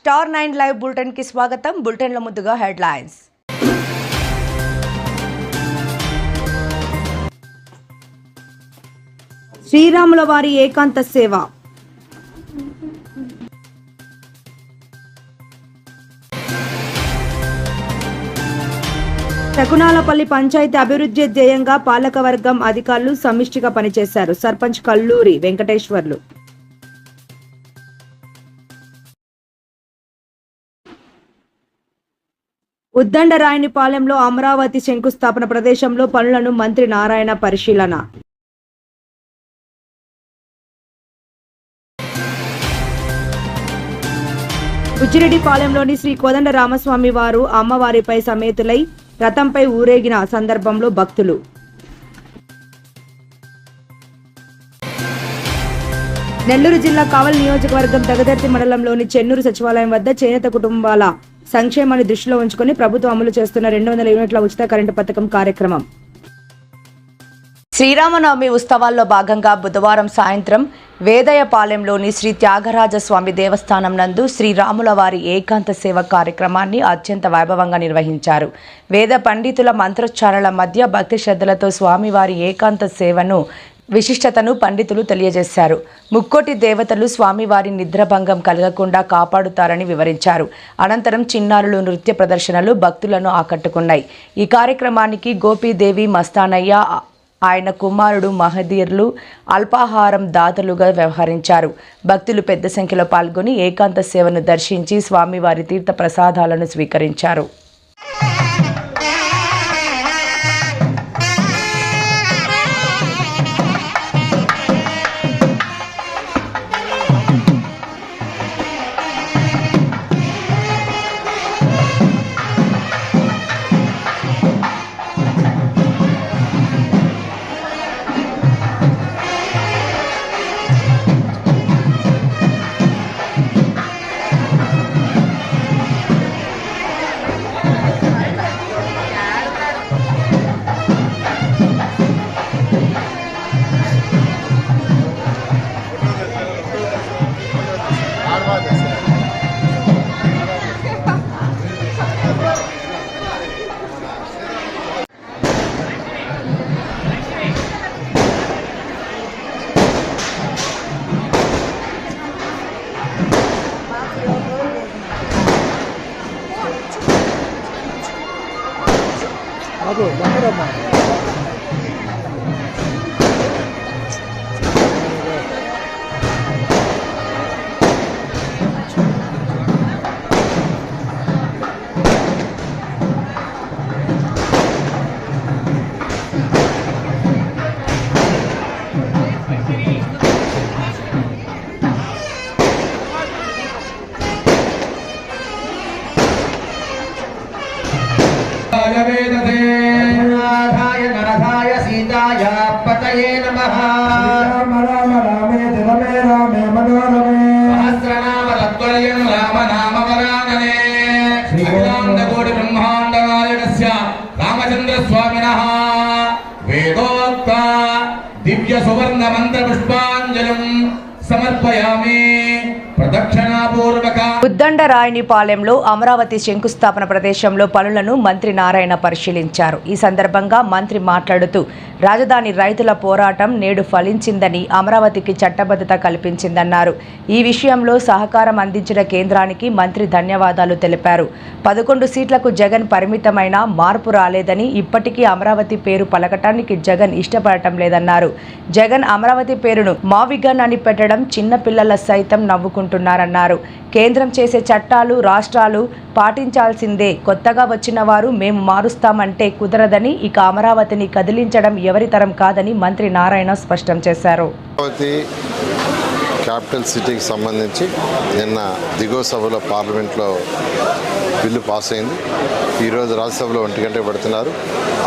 Star 9 live bulletin కి స్వాగతం. Bulletin లో ముందుగా హెడ్లైన్స్. శ్రీరాముల వారి ఏకాంత సేవ. శకునాలపల్లి పంచాయతీ అభివృద్ధి ధ్యేయంగా పాలకవర్గం అధికారులు సమిష్టిగా పనిచేశారు. సర్పంచ్ కల్లూరి వెంకటేశ్వర్లు. ఉద్దండరాయనిపాలెంలో అమరావతి శంకుస్థాపన ప్రదేశంలో పనులను మంత్రి నారాయణ పరిశీలన. బుచ్చిరెడ్డిపాలెంలోని శ్రీ కోదండ రామస్వామి వారు అమ్మవారిపై సమేతులై రథంపై ఊరేగిన సందర్భంలో భక్తులు. నెల్లూరు జిల్లా కావలి నియోజకవర్గం దగదర్తి మండలంలోని చెన్నూరు సచివాలయం వద్ద చేనేత కుటుంబాల సంక్షేమాన్ని దృష్టిలో ఉంచుకొని ప్రభుత్వం అమలు చేస్తున్న 200 యూనిట్ల ఉచిత కరెంటు పథకం కార్యక్రమం. శ్రీరామనవమి ఉత్సవాల్లో భాగంగా బుధవారం సాయంత్రం వేదయపాలెంలోని శ్రీ త్యాగరాజస్వామి దేవస్థానం నందు శ్రీరాముల వారి ఏకాంత సేవ కార్యక్రమాన్ని అత్యంత వైభవంగా నిర్వహించారు. వేద పండితుల మంత్రోచ్చారణల మధ్య భక్తి శ్రద్ధలతో స్వామివారి ఏకాంత సేవను విశిష్టతను పండితులు తెలియజేశారు. ముక్కోటి దేవతలు స్వామివారి నిద్రభంగం కలగకుండా కాపాడుతారని వివరించారు. అనంతరం చిన్నారులు నృత్య ప్రదర్శనలు భక్తులను ఆకట్టుకున్నాయి. ఈ కార్యక్రమానికి గోపీదేవి మస్తానయ్య, ఆయన కుమారుడు మహదీర్లు అల్పాహారం దాతలుగా వ్యవహరించారు. భక్తులు పెద్ద సంఖ్యలో పాల్గొని ఏకాంత సేవను దర్శించి స్వామివారి తీర్థ ప్రసాదాలను స్వీకరించారు. వేదోక్త దివ్య సువర్ణ మంత్ర పుష్పాంజలిం సమర్పయామి. ఉద్దండరాయనిపాలెంలో అమరావతి శంకుస్థాపన ప్రదేశంలో పనులను మంత్రి నారాయణ పరిశీలించారు. ఈ సందర్భంగా మంత్రి మాట్లాడుతూ రాజధాని రైతుల పోరాటం నేడు ఫలించిందని, అమరావతికి చట్టబద్ధత కల్పించిందన్నారు. ఈ విషయంలో సహకారం అందించిన కేంద్రానికి మంత్రి ధన్యవాదాలు తెలిపారు. 11 సీట్లకు జగన్ పరిమితమైన మార్పు రాలేదని, ఇప్పటికీ అమరావతి పేరు పలకటానికి జగన్ ఇష్టపడటం లేదన్నారు. జగన్ అమరావతి పేరును మావిగన్ అని పెట్టడం చిన్న పిల్లల సైతం నవ్వుకుంటున్నారన్నారు. కేంద్రం చేసే చట్టాలు రాష్ట్రాలు పాటించాల్సిందే, కొత్తగా వచ్చిన వారు మేము మారుస్తామంటే కుదరదని, ఇక అమరావతిని కదిలించడం ఎవరి తరం కాదని మంత్రి నారాయణ స్పష్టం చేశారు. క్యాపిటల్ సిటీకి సంబంధించి నిన్న దిగువ సభలో పార్లమెంట్లో బిల్లు పాస్ అయింది. ఈరోజు రాజ్యసభలో 1 గంటకు పెడుతున్నారు.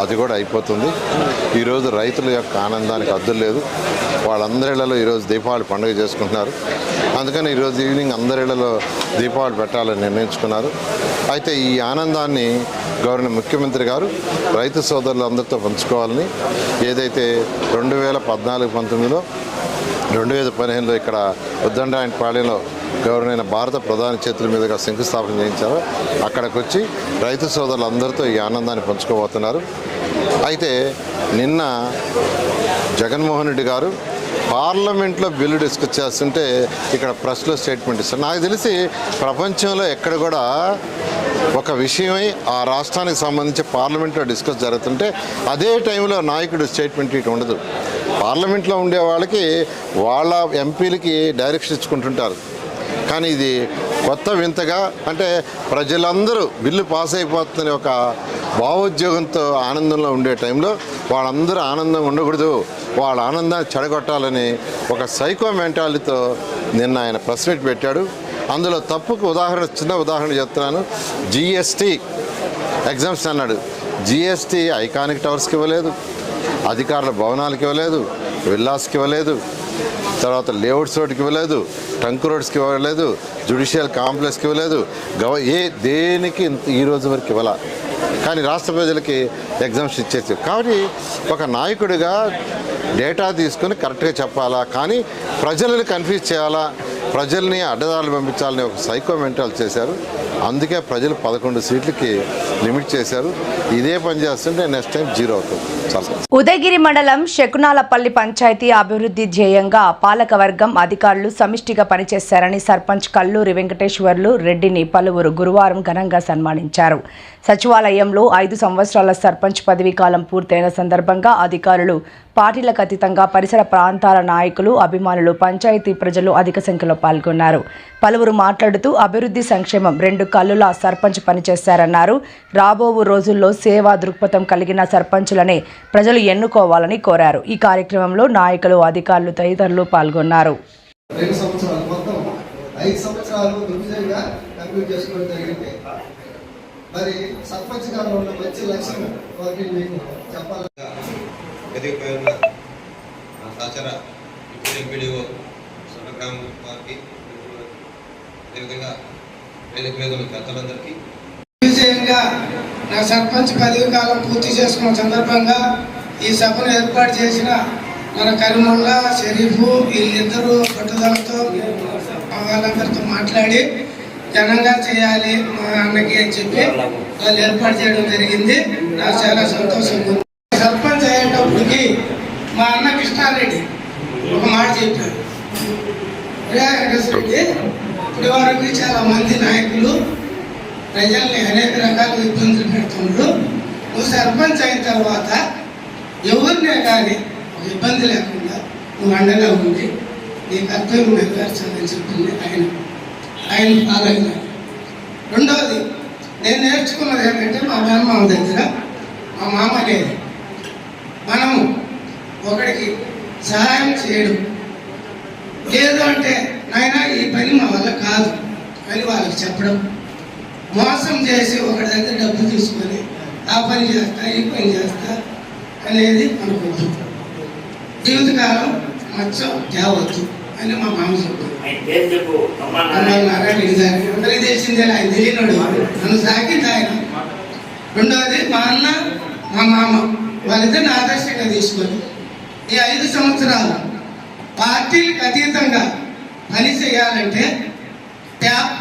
అది కూడా అయిపోతుంది. ఈరోజు రైతుల యొక్క ఆనందానికి అద్దులు లేదు. వాళ్ళందరిళ్లలో ఈరోజు దీపావళి పండుగ చేసుకుంటున్నారు. అందుకని ఈరోజు ఈవినింగ్ అందరిళ్లలో దీపావళి పెట్టాలని నిర్ణయించుకున్నారు. అయితే ఈ ఆనందాన్ని గౌరవ ముఖ్యమంత్రి గారు రైతు సోదరులందరితో పంచుకోవాలని, ఏదైతే 2014-19లో 2015లో ఇక్కడ ఉద్దండరాయనపాలెంలో గౌరవనీయ భారత ప్రధాని చేతుల మీదుగా శంకుస్థాపన చేయించారు. అక్కడికి వచ్చి రైతు సోదరులందరితో ఈ ఆనందాన్ని పంచుకోబోతున్నారు. అయితే నిన్న జగన్మోహన్ రెడ్డి గారు పార్లమెంట్లో బిల్లు డిస్కస్ చేస్తుంటే ఇక్కడ ప్రెస్లో స్టేట్మెంట్ ఇస్తారు. నాకు తెలిసి ప్రపంచంలో ఎక్కడ కూడా ఒక విషయమై ఆ రాష్ట్రానికి సంబంధించి పార్లమెంట్లో డిస్కస్ జరుగుతుంటే అదే టైంలో నాయకుడు స్టేట్మెంట్ ఇటు ఉండదు. పార్లమెంట్లో ఉండే వాళ్ళకి వాళ్ళ ఎంపీలకి డైరెక్షన్ ఇచ్చుకుంటుంటారు. కానీ ఇది కొత్త వింతగా, అంటే ప్రజలందరూ బిల్లు పాస్ అయిపోతుందని ఒక భావోద్యోగంతో ఆనందంలో ఉండే టైంలో వాళ్ళందరూ ఆనందంగా ఉండకూడదు, వాళ్ళ ఆనందాన్ని చెడగొట్టాలని ఒక సైకో మెంటాలిటీతో నిన్న ఆయన ప్రెస్ మీట్ పెట్టాడు. అందులో తప్పుకు చిన్న ఉదాహరణ చెప్తున్నాను. జిఎస్టీ ఎగ్జామ్స్ అన్నాడు. జిఎస్టీ ఐకానిక్ టవర్స్కి ఇవ్వలేదు, అధికారుల భవనాలకు ఇవ్వలేదు, విల్లాస్కి ఇవ్వలేదు, తర్వాత లేఅవుట్స్ రోడ్కి ఇవ్వలేదు, ట్రంక్ రోడ్స్కి ఇవ్వలేదు, జ్యుడిషియల్ కాంప్లెక్స్కి ఇవ్వలేదు, దేనికి ఈ రోజు వరకు ఇవ్వాల. కానీ రాష్ట్ర ప్రజలకి ఎగ్జామ్స్ ఇచ్చేసి. కాబట్టి ఒక నాయకుడిగా డేటా తీసుకుని కరెక్ట్గా చెప్పాలా, కానీ ప్రజలను కన్ఫ్యూజ్ చేయాలా, ప్రజల్ని అడ్డదారులు పంపించాలని ఒక సైకో మెంటల్ చేశారు. అందుకే ప్రజలు 11 సీట్లకి లిమిట్ చేశారు. ఇదే పని చేస్తుంటే నెక్స్ట్ టైం 0 అవుతుంది. ఉదయగిరి మండలం శకునాలపల్లి పంచాయతీ అభివృద్ధి ధ్యేయంగా పాలకవర్గం అధికారులు సమిష్టిగా పనిచేశారని సర్పంచ్ కల్లూరి వెంకటేశ్వర్లు రెడ్డిని పలువురు గురువారం ఘనంగా సన్మానించారు. సచివాలయంలో 5 సంవత్సరాల సర్పంచ్ పదవీ కాలం పూర్తయిన సందర్భంగా అధికారులు, పార్టీలకు అతీతంగా పరిసర ప్రాంతాల నాయకులు, అభిమానులు, పంచాయతీ ప్రజలు అధిక సంఖ్యలో పాల్గొన్నారు. పలువురు మాట్లాడుతూ అభివృద్ధి సంక్షేమం 2 కళ్ళులా సర్పంచ్ పనిచేశారన్నారు. రాబో రోజుల్లో సేవా దృక్పథం కలిగిన సర్పంచులనే ప్రజలు ఎన్నుకోవాలని కోరారు. ఈ కార్యక్రమంలో నాయకులు, అధికారులు తదితరులు పాల్గొన్నారు. 2 సంవత్సరాలు మొత్తం 5 సంవత్సరాలు దిగ్విజయంగా కంప్లీట్ చేసుకోవడం జరిగింది. మరి సర్పంచ్ గారు ఉన్న మంచి లక్ష్యం వారికి మీకు చెప్పాలి. ఎదిగిపోయిన సహచర ఇప్పుడు ఎంపీడీఓ సొంతగ్రామం వారికి, అదేవిధంగా వేదిక మీద ఉన్న పెద్దలందరికీ విజయంగా నా సర్పంచ్ పదవి కాలం పూర్తి చేసుకున్న సందర్భంగా ఈ సభను ఏర్పాటు చేసిన మన కరీముల్లా, షరీఫు వీళ్ళిద్దరూ పట్టుదలతో వాళ్ళందరితో మాట్లాడి ఘనంగా చేయాలి మా అన్నకి అని చెప్పి వాళ్ళు ఏర్పాటు చేయడం జరిగింది. నాకు చాలా సంతోషంగా ఉంది. సర్పంచ్ అయ్యేటప్పటికి మా అన్న కృష్ణారెడ్డి ఒక మాట చెప్పాడు. వెంకటేశ్వరరెడ్డి, ఇప్పటి వరకు చాలా మంది నాయకులు ప్రజల్ని అనేక రకాల ఇబ్బందులు పెడుతున్నారు. నువ్వు సర్పంచ్ అయిన తర్వాత ఎవరినే కానీ ఒక ఇబ్బంది లేకుండా నువ్వు అండగా ఉండి నీ కర్తవ్యం నెరవేర్చాలని చెప్పింది ఆయన ఫాలో అయినాడు. రెండవది, నేను నేర్చుకున్నది ఏంటంటే మా మేనమామ దగ్గర మా మామ అనేది మనము ఒకడికి సహాయం చేయడం లేదు అంటే నాయన ఈ పని మా వల్ల కాదు అని వాళ్ళకి చెప్పడం, మోసం చేసి ఒకటి దగ్గర డబ్బు తీసుకొని ఆ పని చేస్తా ఈ పని చేస్తా అనేది అనుకోవద్దు. జీవితకాలం మత్స్యం తేవద్దు అని మా మామ చెప్తాడు. అందరికి తెలిసిందే, ఆయన తెలియనాడు, నన్ను సాకింది ఆయన. రెండవది, మా అన్న మా మామ వాళ్ళిద్దరిని ఆదర్శంగా తీసుకొని ఈ 5 సంవత్సరాలు పార్టీలకు అతీతంగా పని చేయాలంటే ట్యాప్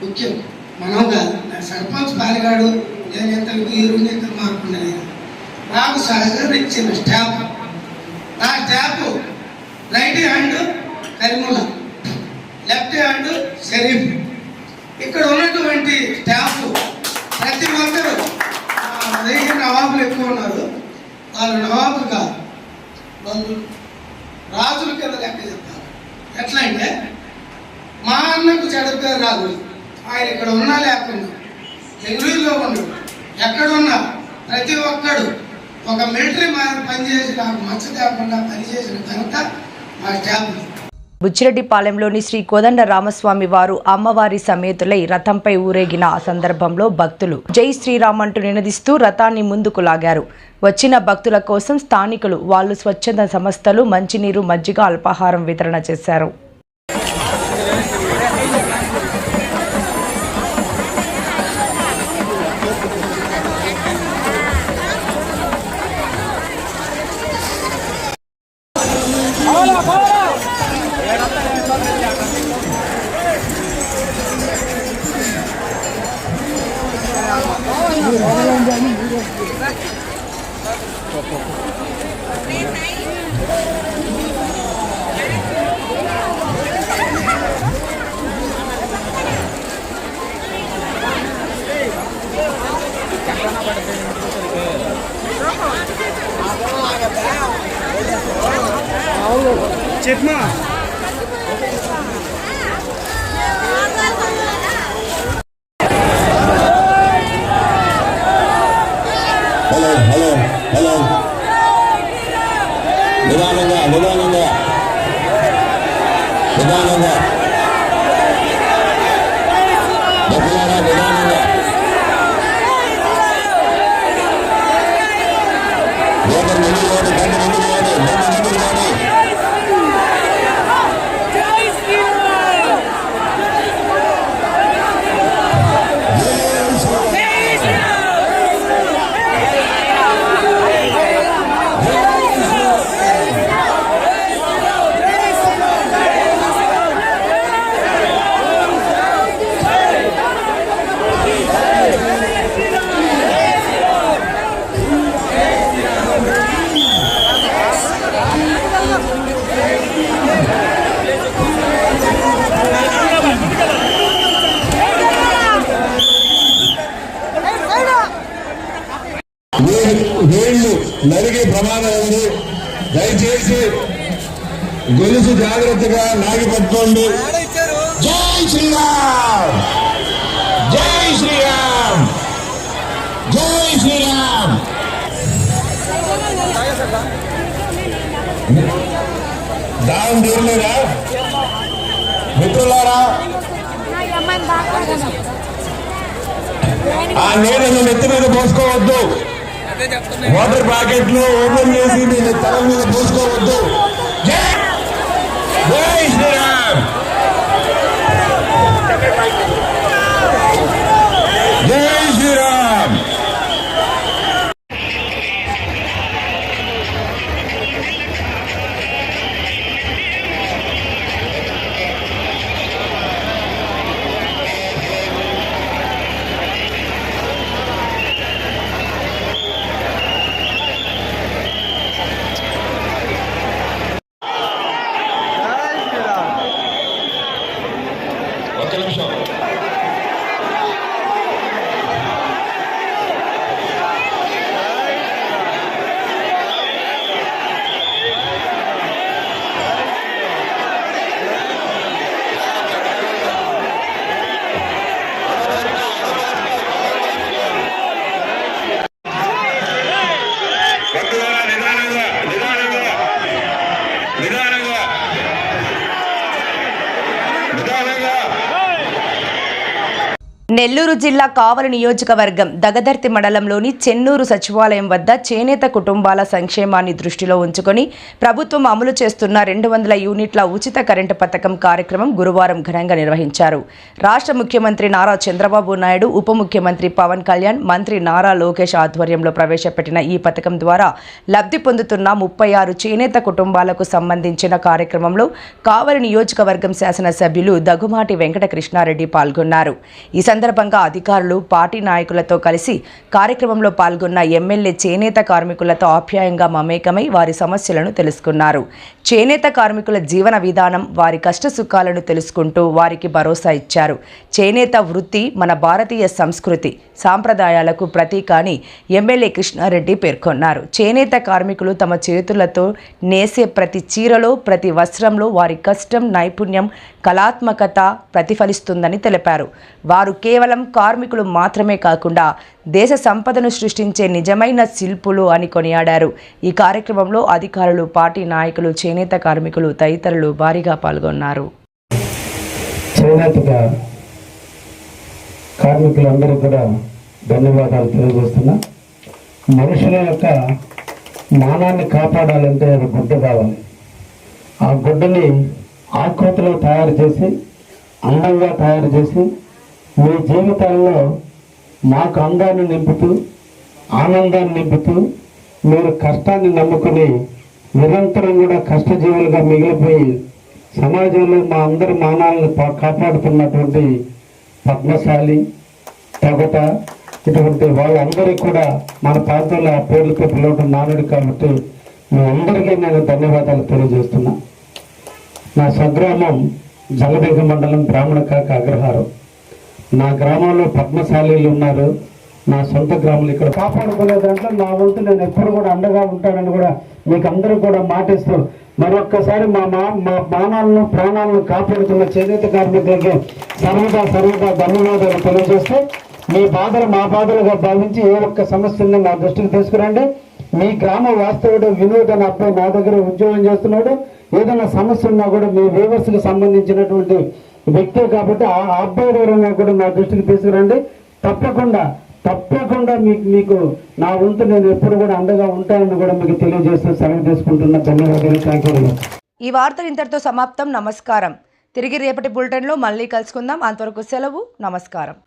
ముఖ్యం. మనం కాదు, నా సర్పంచ్ పాలిగాడు, నేను ఎంతకు ఈ 2 మార్పు ఉన్నది. నాకు సహకరించిన స్టాఫ్, నా staff right hand Karimulla, left hand Sharif. ఇక్కడ ఉన్నటువంటి స్టాఫ్ ప్రతి ఒక్కరు నవాబులు ఎక్కువ ఉన్నారు. వాళ్ళు నవాబులు కాదు, వాళ్ళు రాజుల కింద లెక్క చెప్తారు. ఎట్లా అంటే మా అన్నకు చెడ్డ పేరు రాదు. ఆయన ఇక్కడ ఉన్నా లేకుండా, బెంగళూరులో ఉండు, ఎక్కడున్నా ప్రతి ఒక్కడు ఒక మిలిటరీ పనిచేసి నాకు మచ్చ లేకుండా పనిచేసిన ఘనత మా స్టాఫ్. బుచ్చిరెడ్డిపాలెంలోని శ్రీ కోదండ రామస్వామి వారు అమ్మవారి సమేతులై రథంపై ఊరేగిన సందర్భంలో భక్తులు జై శ్రీరామ్ అంటూ నినదిస్తూ రథాన్ని ముందుకు లాగారు. వచ్చిన భక్తుల కోసం స్థానికులు వాళ్ళు స్వచ్ఛంద సంస్థలు మంచినీరు, మజ్జిగ, అల్పాహారం వితరణ చేశారు. Hola. చెప్పమా హలో హలో హలో నిదానంగా నిదానంగా నిదానంగా డబ్బులారా నిదానంగా ముందుకు వేళ్ళు నరిగే ప్రమాదం ఉంది. దయచేసి గొలుసు జాగ్రత్తగా లాగి పట్టుకోండి. జై శ్రీరామ్, జై శ్రీరామ్, జై శ్రీరామ్. దానం తీరలేదా మిత్రులారా? ఆ నీళ్ళను నెత్తి మీద పోసుకోవద్దు. వాటర్ ప్యాకెట్లు ఓపెన్ చేసి నేను తల మీద పోసుకోవద్దు. జై జై శ్రీరామ్, జై శ్రీరామ్. ఒక్క నిమిషం. నిదానంగా నిదానంగా నిదానంగా నిదానంగా. నెల్లూరు జిల్లా కావలి నియోజకవర్గం దగదర్తి మండలంలోని చెన్నూరు సచివాలయం వద్ద చేనేత కుటుంబాల సంక్షేమాన్ని దృష్టిలో ఉంచుకొని ప్రభుత్వం అమలు చేస్తున్న 200 యూనిట్ల ఉచిత కరెంటు పథకం కార్యక్రమం గురువారం ఘనంగా నిర్వహించారు. రాష్ట్ర ముఖ్యమంత్రి నారా చంద్రబాబు నాయుడు, ఉప ముఖ్యమంత్రి పవన్ కళ్యాణ్, మంత్రి నారా లోకేష్ ఆధ్వర్యంలో ప్రవేశపెట్టిన ఈ పథకం ద్వారా లబ్ధి పొందుతున్న 36 చేనేత కుటుంబాలకు సంబంధించిన కార్యక్రమంలో కావలి నియోజకవర్గం శాసనసభ్యులు దగ్గుమాటి వెంకట కృష్ణారెడ్డి పాల్గొన్నారు. ఈ సందర్భంగా అధికారులు, పార్టీ నాయకులతో కలిసి కార్యక్రమంలో పాల్గొన్న ఎమ్మెల్యే చేనేత కార్మికులతో ఆప్యాయంగా మమేకమై వారి సమస్యలను తెలుసుకున్నారు. చేనేత కార్మికుల జీవన విధానం, వారి కష్ట సుఖాలను తెలుసుకుంటూ వారికి భరోసా ఇచ్చారు. చేనేత వృత్తి మన భారతీయ సంస్కృతి సాంప్రదాయాలకు ప్రతీక అని ఎమ్మెల్యే కృష్ణారెడ్డి పేర్కొన్నారు. చేనేత కార్మికులు తమ చేతులతో నేసే ప్రతి చీరలో, ప్రతి వస్త్రంలో వారి కష్టం, నైపుణ్యం, కళాత్మకత ప్రతిఫలిస్తుందని తెలిపారు. వారు కేవలం కార్మికులు మాత్రమే కాకుండా దేశ సంపదను సృష్టించే నిజమైన శిల్పులు అని కొనియాడారు. ఈ కార్యక్రమంలో అధికారులు, పార్టీ నాయకులు, చేనేత కార్మికులు తదితరులు భారీగా పాల్గొన్నారు. చేనేత కార్మికులందరూ కూడా ధన్యవాదాలు తెలియజేస్తున్నా. మనుషుల యొక్క మానాన్ని కాపాడాలంటే ఒక గుడ్డ కావాలి. ఆ గుడ్డని ఆకృతిలో తయారు చేసి, అందంగా తయారు చేసి, మీ జీవితాల్లో మాకు అందాన్ని నింపుతూ, ఆనందాన్ని నింపుతూ, మీరు కష్టాన్ని నమ్ముకుని నిరంతరం కూడా కష్టజీవులుగా మిగిలిపోయి సమాజంలో మా అందరి మానాలను కాపాడుతున్నటువంటి పద్మశాలి, తగట ఇటువంటి వాళ్ళందరికీ కూడా మన ప్రాంతంలో ఆ పేర్లతో పిలవటం నానుడు కాబట్టి మీ అందరికీ నేను ధన్యవాదాలు తెలియజేస్తున్నా. నా స్వగ్రామం జలదింగ మండలం బ్రాహ్మణకాక అగ్రహారం. నా గ్రామంలో పద్మశాలీలు ఉన్నారు. నా సొంత గ్రామంలో ఇక్కడ కాపాడుకునే దాంట్లో నా వంతు నేను ఎప్పుడు కూడా అండగా ఉంటానని కూడా మీకు అందరూ కూడా మాటిస్తూ మరొక్కసారి మా మానాలను ప్రాణాలను కాపాడుతున్న చేనేత కార్మికులకి సర్వదా ధన్యవాదాలు తెలియజేస్తూ మీ బాధలు మా బాధలుగా భావించి ఏ ఒక్క సమస్యని నా దృష్టికి తీసుకురండి. మీ గ్రామ వాస్తవుడు వినోద్ అనే అబ్బాయి నా దగ్గర ఉద్యోగం చేస్తున్నాడు. ఏదైనా సమస్య ఉన్నా కూడా మీ వ్యూవర్స్కి సంబంధించినటువంటి వ్యక్తే కాబట్టి ఆ అబ్బాయి ఎవరైనా కూడా నా దృష్టికి తీసుకురండి. తప్పకుండా మీకు నా వంతు నేను ఎప్పుడు కూడా అండగా ఉంటానని కూడా మీకు తెలియజేస్తూ సెలవు తీసుకుంటున్నా. ధన్యవాదాలు. Thank you. ఈ వార్తలు ఇంతటితో సమాప్తం. నమస్కారం. తిరిగి రేపటి బులెటిన్లో మళ్ళీ కలుసుకుందాం. అంతవరకు సెలవు. నమస్కారం.